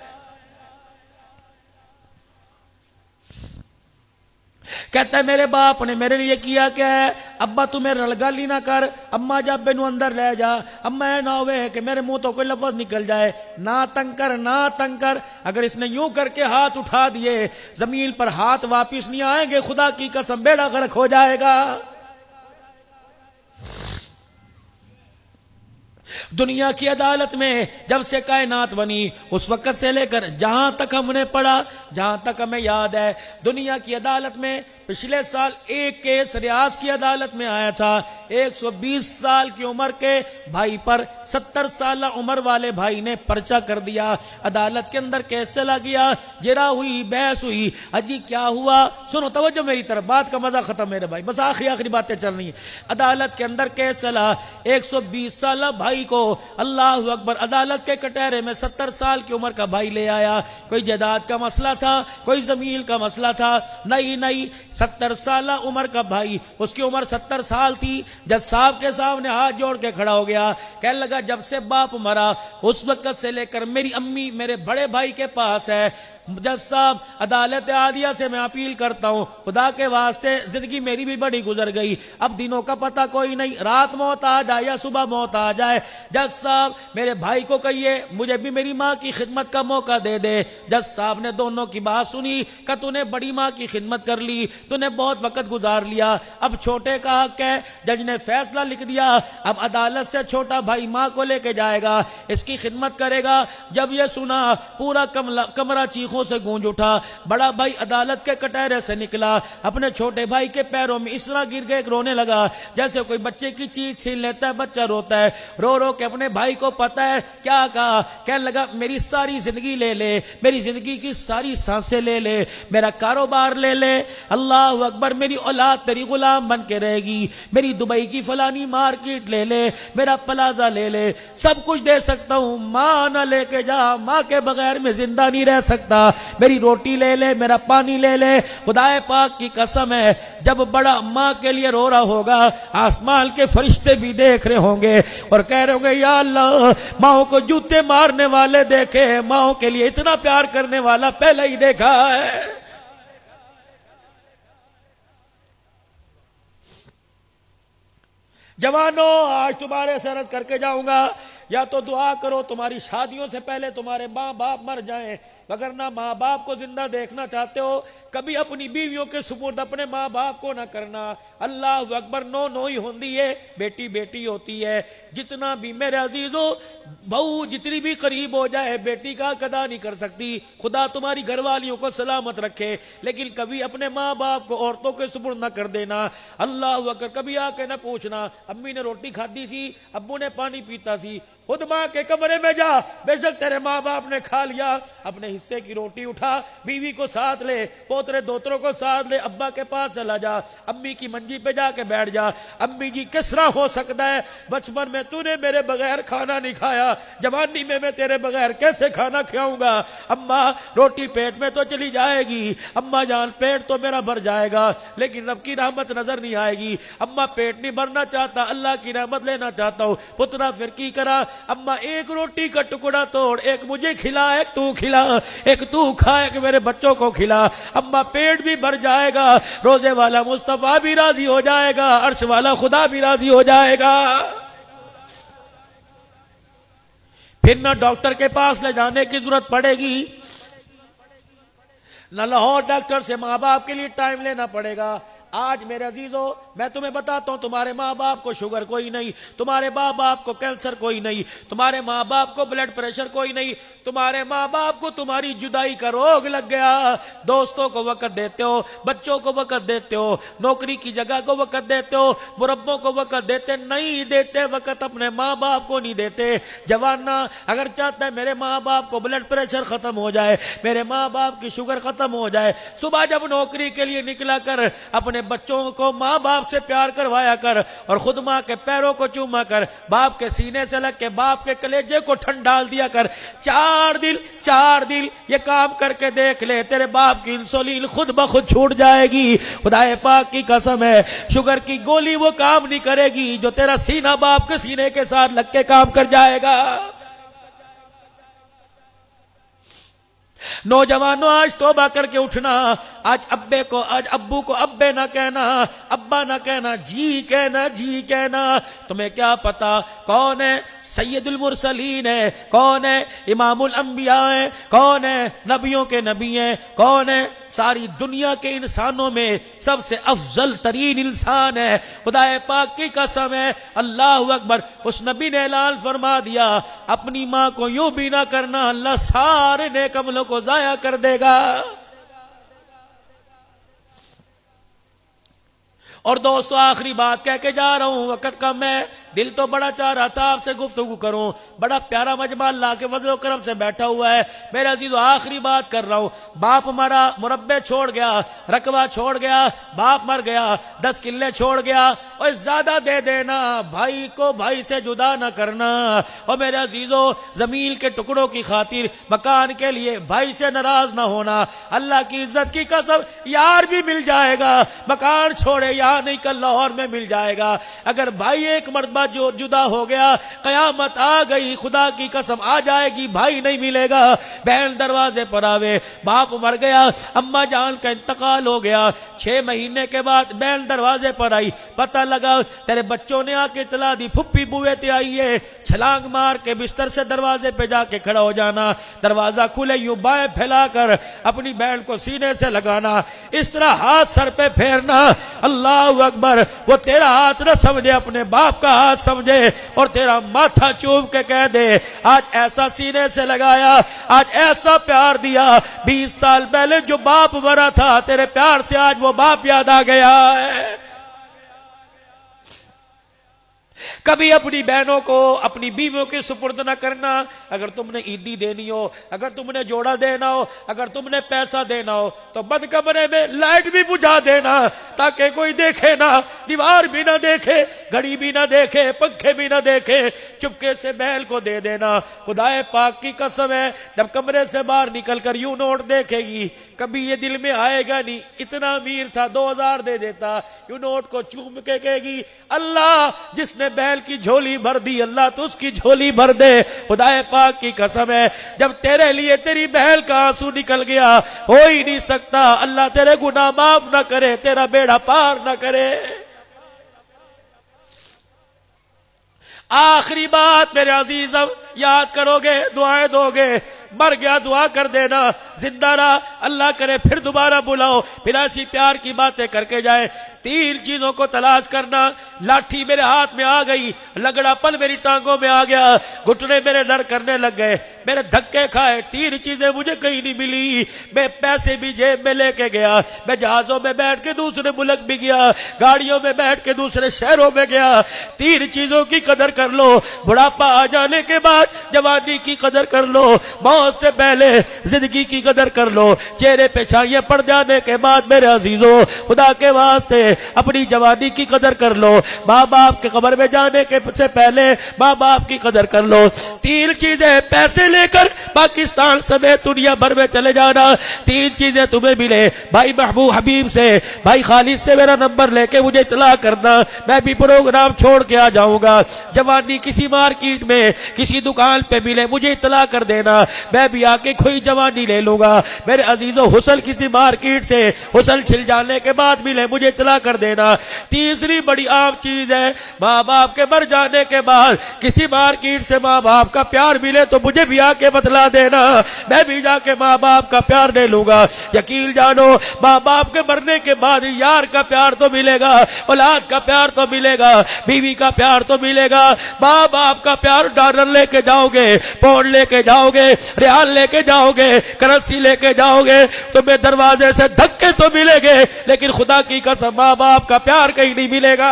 کہتا ہے میرے باپ نے میرے لیے کیا کیا ہے، ابا تو میرے رلگالی نہ کر، اما جب بینو اندر لے جا، اما اے نہ ہوئے کہ میرے منہ تو کوئی لفظ نکل جائے، نہ تنگ کر، نہ تنگ کر۔ اگر اس نے یوں کر کے ہاتھ اٹھا دیے، زمین پر ہاتھ واپس نہیں آئیں گے، خدا کی قسم بیڑا غرق ہو جائے گا۔ دنیا کی عدالت میں جب سے کائنات بنی اس وقت سے لے کر جہاں تک ہم نے پڑھا، جہاں تک ہمیں یاد ہے، دنیا کی عدالت میں پچھلے سال ایک کیس ریاض کی عدالت میں آیا تھا، 120 سال کی عمر کے بھائی پر 70 سالہ عمر والے بھائی نے پرچہ کر دیا. عدالت کے اندر کیس چلا گیا, جرا ہوئی, بحث ہوئی. اجی کیا ہوا؟ سنو توجہ میری طرف, بات کا مزہ ختم میرے بھائی, بس آخری باتیں چل رہی ہیں. عدالت کے اندر کیس چلا, 120 سالہ بھائی کو, اللہ اکبر, عدالت کے کٹہرے میں 70 سال کی عمر کا بھائی لے آیا. کوئی جائیداد کا مسئلہ تھا, کوئی زمین کا مسئلہ تھا, نہیں 70 سالہ عمر کا بھائی, اس کی عمر 70 سال تھی. جج صاحب کے سامنے ہاتھ جوڑ کے کھڑا ہو گیا, کہنے لگا جب سے باپ مرا اس وقت سے لے کر میری امی میرے بڑے بھائی کے پاس ہے. جج صاحب, عدالت عالیہ سے میں اپیل کرتا ہوں, خدا کے واسطے زندگی میری بھی بڑی گزر گئی, اب دنوں کا پتہ کوئی نہیں, رات موت آ جائے یا صبح موت آ جائے. جج صاحب میرے بھائی کو کہیے مجھے بھی میری ماں کی خدمت کا موقع دے دے. جج صاحب نے دونوں کی بات سنی کہ تو نے بڑی ماں کی خدمت کر لی, تو نے بہت وقت گزار لیا, اب چھوٹے کا حق ہے. جج نے فیصلہ لکھ دیا, اب عدالت سے چھوٹا بھائی ماں کو لے کے جائے گا, اس کی خدمت کرے گا. جب یہ سنا پورا کمرہ چیخوں سے گونج اٹھا. بڑا بھائی عدالت کے کٹہرے سے نکلا, اپنے چھوٹے بھائی کے پیروں میں اس طرح گر گئے, رونے لگا جیسے کوئی بچے کی چیز چھین لیتا ہے, بچہ روتا ہے. رو رو کے اپنے بھائی کو پتہ ہے کیا کہا, کہنے لگا میری ساری زندگی لے لے, میری زندگی کی ساری سانسیں لے لے, میرا کاروبار لے لے, اللہ اکبر, میری اولاد تیری غلام بن کے رہے گی, میری دبئی کی فلانی مارکیٹ لے لے, میرا پلازا لے لے, سب کچھ دے سکتا ہوں, ماں نہ لے کے جا, ماں کے بغیر میں زندہ نہیں رہ سکتا, میری روٹی لے لے, میرا پانی لے لے. خدا پاک کی قسم ہے جب بڑا ماں کے لیے رو رہا ہوگا, آسمان کے فرشتے بھی دیکھ رہے ہوں گے اور کہہ رہے ہوں گے یا اللہ, ماں کو جوتے مارنے والے دیکھے, ماں کے لیے اتنا پیار کرنے والا پہلے ہی دیکھا ہے. جوانوں, آج تمہارے سے عرض کر کے جاؤں گا, یا تو دعا کرو تمہاری شادیوں سے پہلے تمہارے ماں باپ مر جائیں, وگرنہ ماں باپ کو زندہ دیکھنا چاہتے ہو کبھی اپنی بیویوں کے سپرد اپنے ماں باپ کو نہ کرنا. اللہ اکبر, نو ہی ہوندی ہے, بیٹی بیٹی ہوتی ہے. جتنا بھی میرے عزیزو بہو جتنی بھی قریب ہو جائے بیٹی کا ادا نہیں کر سکتی. خدا تمہاری گھر والیوں کو سلامت رکھے, لیکن کبھی اپنے ماں باپ کو عورتوں کے سپرد نہ کر دینا. اللہ اکبر, کبھی آ کے نہ پوچھنا امی نے روٹی کھادی سی, ابو نے پانی پیتا سی, خود ماں کے کمرے میں جا, بے شک تیرے ماں باپ نے کھا لیا, اپنے حصے کی روٹی اٹھا, بیوی کو ساتھ لے, پوترے دوتروں کو ساتھ لے, ابا کے پاس چلا جا, امی کی منجی پہ جا کے بیٹھ جا. امی جی کس طرح ہو سکتا ہے, بچپن میں تو نے میرے بغیر کھانا نہیں کھایا, جوانی میں تیرے بغیر کیسے کھانا کھاؤں گا. اماں روٹی پیٹ میں تو چلی جائے گی, اماں جان پیٹ تو میرا بھر جائے گا, لیکن رب کی رحمت نظر نہیں آئے گی. اماں پیٹ نہیں بھرنا چاہتا, اللہ کی رحمت لینا چاہتا ہوں. پترا پھر کی کرا, اماں ایک روٹی کا ٹکڑا توڑ, ایک مجھے کھلا, ایک تو کھلا, ایک تو کھا, ایک میرے بچوں کو کھلا. اماں پیٹ بھی بھر جائے گا, روزے والا مصطفیٰ بھی راضی ہو جائے گا, عرش والا خدا بھی راضی ہو جائے گا. پھر نہ ڈاکٹر کے پاس لے جانے کی ضرورت پڑے گی, نہ لاہور ڈاکٹر سے ماں باپ کے لیے ٹائم لینا پڑے گا. آج میرے عزیزو میں تمہیں بتاتا ہوں, تمہارے ماں باپ کو شوگر کوئی نہیں, تمہارے ماں باپ کو کینسر کوئی نہیں, تمہارے ماں باپ کو بلڈ پریشر کوئی نہیں, تمہارے ماں باپ کو تمہاری جدائی کا روگ لگ گیا. دوستوں کو وقت دیتے ہو, بچوں کو وقت دیتے ہو, نوکری کی جگہ کو وقت دیتے ہو, مربوں کو وقت دیتے نہیں دیتے, وقت اپنے ماں باپ کو نہیں دیتے. جوانا اگر چاہتا ہے میرے ماں باپ کو بلڈ پریشر ختم ہو جائے, میرے ماں باپ کی شوگر ختم ہو جائے, صبح جب نوکری کے لیے نکلا کر اپنے بچوں کو ماں باپ سے پیار کروایا کر, اور خود ماں کے پیروں کو چوما کر, باپ کے سینے سے لگ کے باپ کے کلیجے کو ٹھنڈ ڈال دیا کر. 4 دن یہ کام کر کے دیکھ لے, تیرے باپ کی انسولین خود بخود چھوٹ جائے گی. خدا پاک کی قسم ہے, شوگر کی گولی وہ کام نہیں کرے گی جو تیرا سینہ باپ کے سینے کے ساتھ لگ کے کام کر جائے گا. نوجوانوں آج توبہ کر کے اٹھنا, آج ابو کو ابے نہ کہنا, ابا نہ کہنا, جی کہنا, جی کہنا. تمہیں کیا پتا کون ہے سید المرسلین ہے, کون ہے امام الانبیاء ہے, کون ہے نبیوں کے نبی ہیں, کون ہے ساری دنیا کے انسانوں میں سب سے افضل ترین انسان ہے. خدا پاک کی قسم ہے, اللہ اکبر, اس نبی نے اعلان فرما دیا اپنی ماں کو یوں بھی نہ کرنا, اللہ سارے نیک عملوں کو ضائع کر دے گا. اور دوستو آخری بات کہہ کے جا رہا ہوں، وقت کم ہے، دل تو بڑا چاہ رہا تھا آپ سے گفتگو کروں، بڑا پیارا مجمع اللہ کے فضل و کرم سے بیٹھا ہوا ہے میرے عزیزو، آخری بات کر رہا ہوں، باپ ہمارا مربع چھوڑ گیا، رقبہ چھوڑ گیا، باپ مر گیا، 10 کلے چھوڑ گیا، اور زیادہ دے دینا، بھائی کو بھائی سے جدا نہ کرنا، اور میرے عزیزو زمین کے ٹکڑوں کی خاطر مکان کے لیے بھائی سے ناراض نہ ہونا، اللہ کی عزت کی قسم یار بھی مل جائے گا، مکان چھوڑے یہاں نہیں کل لاہور میں مل جائے گا، اگر بھائی ایک مرتبہ جو جدا ہو گیا قیامت آ گئی، خدا کی قسم آ جائے گی، بھائی نہیں ملے گا، بہن دروازے پر آوے، باپ مر گیا، اماں جان کا انتقال ہو گیا، 6 مہینے کے بعد بہن دروازے پر آئی، پتہ لگا تیرے بچوں نے آ کے اطلاع دی، پھپھی بوئے تے آئی ہے، چھلانگ مار کے بستر سے دروازے پہ جا کے کھڑا ہو جانا، دروازہ کھلے یوں بائیں پھیلا کر اپنی بہن کو سینے سے لگانا، اس طرح ہاتھ سر پہ پھیرنا، اللہ اکبر، وہ تیرا ہاتھ نہ سمجھے اپنے باپ کا ہاتھ سمجھے اور تیرا ماتھا چوم کے کہہ دے آج ایسا سینے سے لگایا، آج ایسا پیار دیا، 20 سال پہلے جو باپ مرا تھا تیرے پیار سے آج وہ باپ یاد آ گیا ہے۔ کبھی اپنی بہنوں کو اپنی بیویوں کے سپرد نہ کرنا، اگر تم نے عیدی دینی ہو، اگر تم نے جوڑا دینا ہو، اگر تم نے پیسہ دینا ہو تو بند کمرے میں لائٹ بھی بجھا دینا تاکہ کوئی دیکھے نہ، دیوار بھی نہ دیکھے، گھڑی بھی نہ دیکھے، پنکھے بھی نہ دیکھے، چپکے سے بہن کو دے دینا، خدائے پاک کی قسم ہے جب کمرے سے باہر نکل کر یوں نوٹ دیکھے گی کبھی یہ دل میں آئے گا نہیں اتنا امیر تھا 2000 دے دیتا، یوں نوٹ کو چوم کے کہے گی اللہ جس نے بیل کی جھولی بھر دی اللہ تو اس کی جھولی بھر دے، خدائے پاک کی قسم ہے جب تیرے لیے تیری بہل کا آنسو نکل گیا ہو ہی نہیں سکتا اللہ تیرے گناہ معاف نہ کرے، تیرا بیڑا پار نہ کرے۔ آخری بات میرے عزیزم یاد کرو گے، دعائیں دو گے، مر گیا دعا کر دینا، زندہ رہا اللہ کرے پھر دوبارہ بلاؤ، پھر ایسی پیار کی باتیں کر کے جائے۔ 3 چیزوں کو تلاش کرنا، لاٹھی میرے ہاتھ میں آ گئی، لگڑا پن میری ٹانگوں میں آ گیا، گھٹنے میرے ڈر کرنے لگ گئے، میرے دھکے کھائے، 3 چیزیں مجھے کہیں نہیں ملی، میں پیسے بھی جیب میں لے کے گیا، میں جہازوں میں بیٹھ کے دوسرے ملک بھی گیا، گاڑیوں میں بیٹھ کے دوسرے شہروں میں گیا، 3 چیزوں کی قدر کر لو، بڑھاپا آ جانے کے بعد جوانی کی قدر کر لو، موت سے پہلے زندگی کی قدر کر لو، چہرے پہ چھائیاں پڑ جانے کے بعد میرے عزیزوں خدا کے واسطے اپنی جوانی کی قدر کر لو، ماں باپ کے قبر میں جانے کے سے پہلے ماں باپ کی قدر کر لو۔ 3 چیزیں پیسے لے کر پاکستان سمیت دنیا بھر میں چلے جانا، 3 چیزیں تمہیں ملے، بھائی محبوب حبیب سے، بھائی خالد سے میرا نمبر لے کے مجھے اطلاع کرنا، میں بھی پروگرام چھوڑ کے آ جاؤں گا، جوانی کسی مارکیٹ میں کسی دکان پہ ملے مجھے اطلاع کر دینا، میں بھی آ کے کوئی جوانی لے لوں گا، میرے عزیزو حسن کسی مارکیٹ سے حسن چھل جانے کے بعد ملے مجھے اطلاع کر دینا۔ تیسری بڑی عام چیز ہے ماں باپ کے مر جانے کے بعد کسی مارکیٹ سے ماں باپ کا پیار ملے تو مجھے بھی آ کے بتلا دینا، میں بھی جا کے ماں باپ کا پیار لے لوں گا۔ یقین جانو ماں باپ کے مرنے کے بعد یار کا پیار تو ملے گا، اولاد کا پیار تو ملے گا، بیوی کا پیار تو ملے گا، ماں باپ کا پیار ڈالر لے کے جاؤ گے، پونڈ لے کے جاؤ گے، ریال لے کے جاؤ گے، کرنسی لے کے جاؤ گے، تمہیں دروازے سے دھکے تو ملے گے لیکن خدا کی قسم ماں باپ کا پیار کہیں نہیں ملے گا۔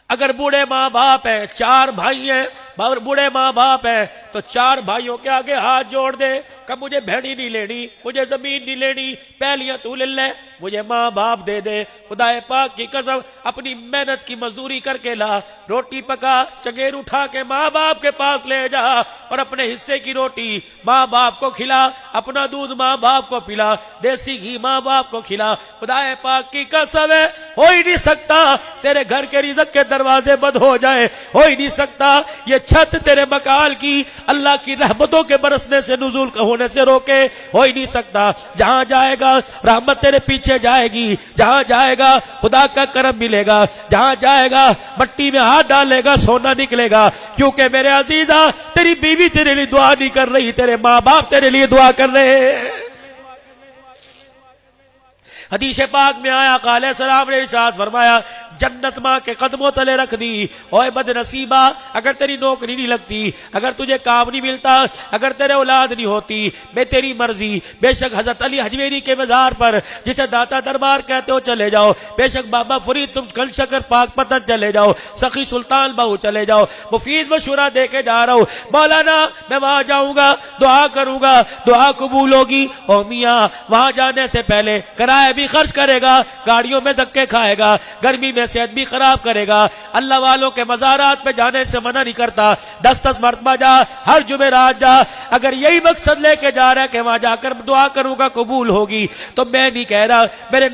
اگر بوڑھے ماں باپ ہیں، 4 بھائی ہیں، بوڑھے ماں باپ ہیں تو 4 بھائیوں کے آگے ہاتھ جوڑ دے کہ مجھے بھیڑی نہیں لینی، مجھے زمین نہیں لینی، پہلیاں تو لے لے، مجھے ماں باپ دے دے، خدا پاک کی قسم اپنی محنت کی مزدوری کر کے لا، روٹی پکا، چنگیر اٹھا کے ماں باپ کے پاس لے جا اور اپنے حصے کی روٹی ماں باپ کو کھلا، اپنا دودھ ماں باپ کو پلا، دیسی گھی ماں باپ کو کھلا، خدا پاک کی قسم ہے ہو ہی نہیں سکتا تیرے گھر کے رزق کے دروازے بند ہو جائے، ہو ہی نہیں سکتا یہ چھت تیرے مکان کی اللہ کی رحمتوں کے برسنے سے نزول ہونے سے روکے، ہو ہی نہیں سکتا۔ جہاں جائے گا رحمت تیرے پیچھے جائے گی، جہاں جائے گا خدا کا کرم ملے گا، جہاں جائے گا مٹی میں ہاتھ ڈالے گا سونا نکلے گا، کیونکہ میرے عزیزہ تیری بیوی تیرے لیے دعا نہیں کر رہی، تیرے ماں باپ تیرے لیے دعا کر رہے ہیں۔ حدیث پاک میں آیا آقا علیہ السلام نے ارشاد فرمایا جنت ماں کے قدموں تلے رکھ دی. اوے بد نصیبہ اگر تیری نوکری نہیں لگتی, اگر تجھے کام نہیں ملتا, اگر تیرے اولاد نہیں ہوتی, بے تیری مرضی, بے شک حضرت علی حجویری کے مزار پر جسے داتا دربار کہتے ہو چلے جاؤ, بے شک بابا فرید تم کل شکر پاک پتن چلے جاؤ, سخی سلطان بہو چلے جاؤ, مفید مشورہ دے کے جا رہا ہوں مولانا میں وہاں جاؤں گا دعا کروں گا دعا قبول ہوگی. او میاں وہاں جانے سے پہلے کرایہ بھی خرچ کرے گا, گاڑیوں میں دھکے کھائے گا, گرمی میں صحت بھی خراب کرے گا. اللہ والوں کے مزارات پہ جانے سے منع نہیں کرتا, 10 مرتبہ جا, ہر جمعرات جا. اگر یہی مقصد لے کے جا رہا ہے کہ وہاں جا کر دعا کروں گا قبول ہوگی, تو میں نہیں کہہ رہا, میرے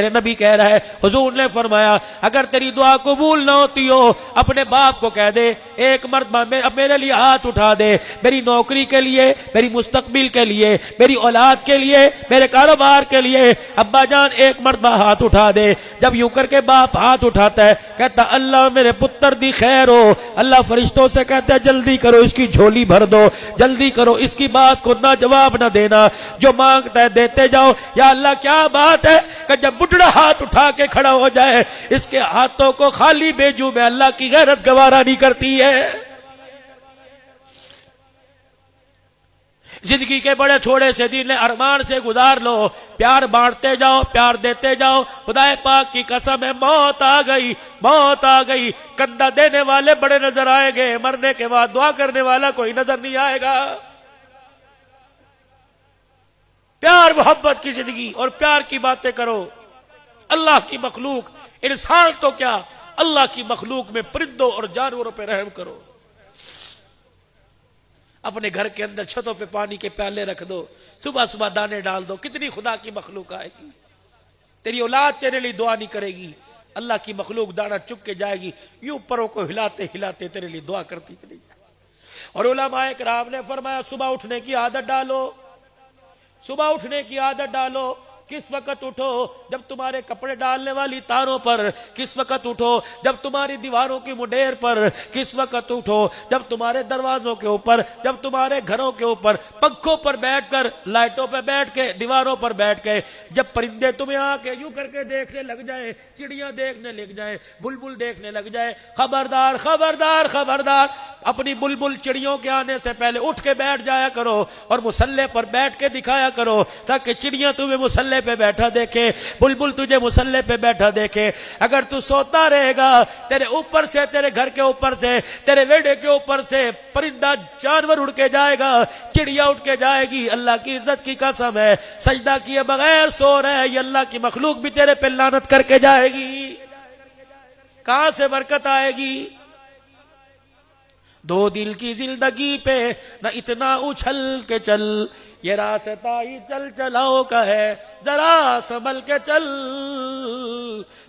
نبی کہہ رہا ہے, حضور نے فرمایا اگر تیری دعا قبول نہ ہوتی ہو اپنے باپ کو کہہ دے ایک مرتبہ میرے لیے ہاتھ اٹھا دے, میری نوکری کے لیے, میری مستقبل کے لیے, میری اولاد کے لیے, میرے کاروبار کے لیے ابا جان ایک مرتبہ ہاتھ اٹھا دے. جب یوں کر کے باپ ہاتھ اٹھاتا ہے کہتا اللہ میرے پتر دی خیر ہو, اللہ فرشتوں سے کہتا ہے جلدی کرو اس کی جھولی بھر دو, جلدی کرو اس کی بات کو نہ جواب نہ دینا, جو مانگتا ہے دیتے جاؤ. یا اللہ کیا بات ہے کہ جب بڈھڑا ہاتھ اٹھا کے کھڑا ہو جائے اس کے ہاتھوں کو خالی بھیجوں میں, اللہ کی غیرت گوارا نہیں کرتی ہے. زندگی کے بڑے چھوڑے سے دن ارمان سے گزار لو, پیار بانٹتے جاؤ, پیار دیتے جاؤ. خدا پاک کی قسم ہے موت آ گئی, موت آ گئی. کندھا دینے والے بڑے نظر آئیں گے, مرنے کے بعد دعا کرنے والا کوئی نظر نہیں آئے گا. پیار محبت کی زندگی اور پیار کی باتیں کرو. اللہ کی مخلوق انسان تو کیا, اللہ کی مخلوق میں پرندوں اور جانوروں پہ رحم کرو. اپنے گھر کے اندر چھتوں پہ پانی کے پیالے رکھ دو, صبح صبح دانے ڈال دو, کتنی خدا کی مخلوق آئے گی. تیری اولاد تیرے لیے دعا نہیں کرے گی, اللہ کی مخلوق دانا چک کے جائے گی, یوں پروں کو ہلاتے ہلاتے تیرے لیے دعا کرتی چلی جائے. اور علماء کرام نے فرمایا صبح اٹھنے کی عادت ڈالو, صبح اٹھنے کی عادت ڈالو. کس وقت اٹھو؟ جب تمہارے کپڑے ڈالنے والی تاروں پر. کس وقت اٹھو؟ جب تمہاری دیواروں کی منڈیر پر. کس وقت اٹھو؟ جب تمہارے دروازوں کے اوپر, جب تمہارے گھروں کے اوپر, پنکھوں پر بیٹھ کر, لائٹوں پہ بیٹھ کے, دیواروں پر بیٹھ کے, جب پرندے تمہیں آ کے یوں کر کے دیکھنے لگ جائیں, چڑیاں دیکھنے لگ جائیں, بلبل دیکھنے لگ جائے, خبردار خبردار خبردار, اپنی بلبل چڑیوں کے آنے سے پہلے اٹھ کے بیٹھ جایا کرو اور مسلح پر بیٹھ کے دکھایا کرو, تاکہ چڑیاں تمہیں مسلح پہ بیٹھا دیکھے, بلبل تجھے مسلح پہ بیٹھا دیکھے. اگر تو سوتا رہے گا تیرے اوپر سے, تیرے گھر کے اوپر سے, تیرے ویڑے کے اوپر سے پرندہ جانور اڑ کے جائے گا, چڑیا اٹھ کے جائے گی. اللہ کی عزت کی قسم ہے سجدہ کیے بغیر سو رہے, یہ اللہ کی مخلوق بھی تیرے پہ لعنت کر کے جائے گی. کہاں سے برکت آئے گی؟ دو دل کی زندگی پہ نہ اتنا اچھل کے چل, یہ راستہ ہی چل چلاؤ کا ہے, ذرا سنبھل کے چل.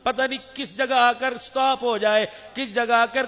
پتہ نہیں کس جگہ آ کر سٹاپ ہو جائے, کس جگہ آ کر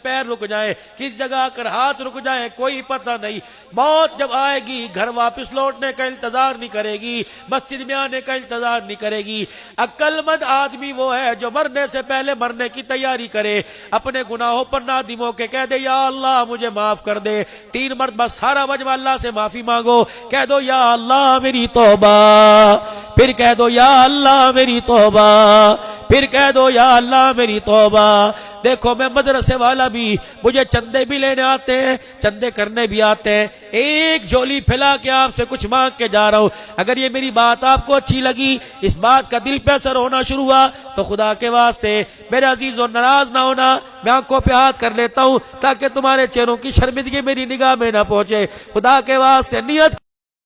پیر رک جائے, کس جگہ آ کر ہاتھ رک جائے, کوئی پتہ نہیں. موت جب آئے گی گھر واپس لوٹنے کا انتظار نہیں کرے گی, مسجد میں آنے کا انتظار نہیں کرے گی. عقل مند آدمی وہ ہے جو مرنے سے پہلے مرنے کی تیاری کرے, اپنے گناہوں پر نادم ہو کے کہہ دے یا اللہ مجھے معاف کر دے. 3 مرتبہ سارا مجمع اللہ سے معافی مانگو, کہہ دو یا اللہ میری توبہ, پھر کہہ دو یا اللہ میری توبہ, پھر کہہ دو یا اللہ میری توبہ. دیکھو میں مدرسے والا بھی, مجھے چندے بھی لینے آتے ہیں, چندے کرنے بھی آتے ہیں. ایک جھولی پھیلا کے آپ سے کچھ مانگ کے جا رہا ہوں. اگر یہ میری بات آپ کو اچھی لگی, اس بات کا دل پہ اثر ہونا شروع ہوا, تو خدا کے واسطے میرے عزیز و ناراض نہ ہونا, میں آنکھوں پہ ہاتھ کر لیتا ہوں تاکہ تمہارے چہروں کی شرمندگی میری نگاہ میں نہ پہنچے. خدا کے واسطے نیت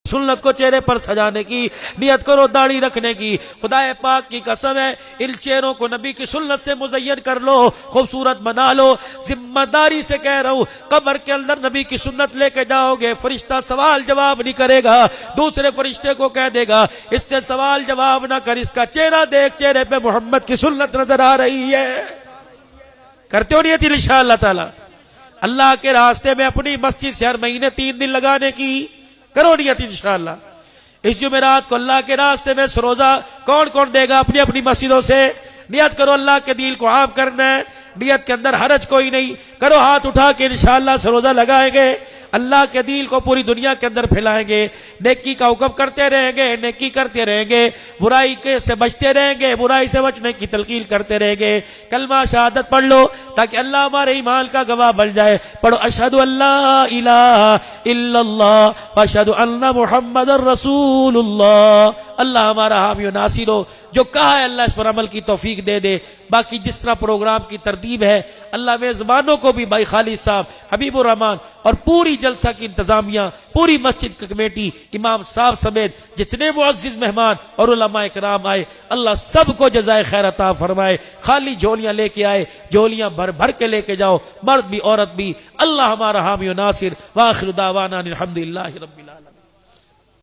سنت کو چہرے پر سجانے کی, نیت کرو داڑھی رکھنے کی. خدا پاک کی قسم ہے ان چہروں کو نبی کی سنت سے مزین کر لو, خوبصورت بنا لو. ذمہ داری سے کہہ رہا ہوں, قبر کے اندر نبی کی سنت لے کے جاؤ گے, فرشتہ سوال جواب نہیں کرے گا, دوسرے فرشتے کو کہہ دے گا اس سے سوال جواب نہ کر, اس کا چہرہ دیکھ, چہرے پہ محمد کی سنت نظر آ رہی ہے. کرتے ہو نیت انشاءاللہ تعالی اللہ کے راستے میں اپنی مسجد سے ہر مہینے 3 دن لگانے کی کرو نیت انشاءاللہ. اس جمعرات کو اللہ کے راستے میں سروزہ کون کون دے گا اپنی اپنی مسجدوں سے نیت کرو, اللہ کے دین کو عام کرنا ہے, نیت کے اندر حرج کوئی نہیں. کرو ہاتھ اٹھا کے انشاءاللہ سروزہ لگائیں گے. اللہ کے دین کو پوری دنیا کے اندر پھیلائیں گے، نیکی کا حکم کرتے رہیں گے، نیکی کرتے رہیں گے، برائی سے بچتے رہیں گے، برائی سے بچنے کی تلقین کرتے رہیں گے۔ کلمہ شہادت پڑھ لو تاکہ اللہ ہمارے ایمان کا گواہ بن جائے۔ پڑھو اشہد ان لا الہ الا اللہ واشہد ان محمد الرسول اللہ۔ اللہ ہمارا حامی و ناصر ہو، جو کہا ہے اللہ اس پر عمل کی توفیق دے دے۔ باقی جس طرح پروگرام کی ترتیب ہے، اللہ میزبانوں کو بھی بھائی خالد صاحب، حبیب الرحمان اور پوری جلسہ کی انتظامیہ، پوری مسجد کی کمیٹی، امام صاحب سمیت جتنے معزز مہمان اور علماء کرام آئے، اللہ سب کو جزائے خیر عطا فرمائے۔ خالی جھولیاں لے کے آئے، جھولیاں بھر بھر کے لے کے جاؤ، مرد بھی عورت بھی۔ اللہ ہمارا حامی و ناصر۔ وآخر دعوانا الحمدللہ رب العالمین۔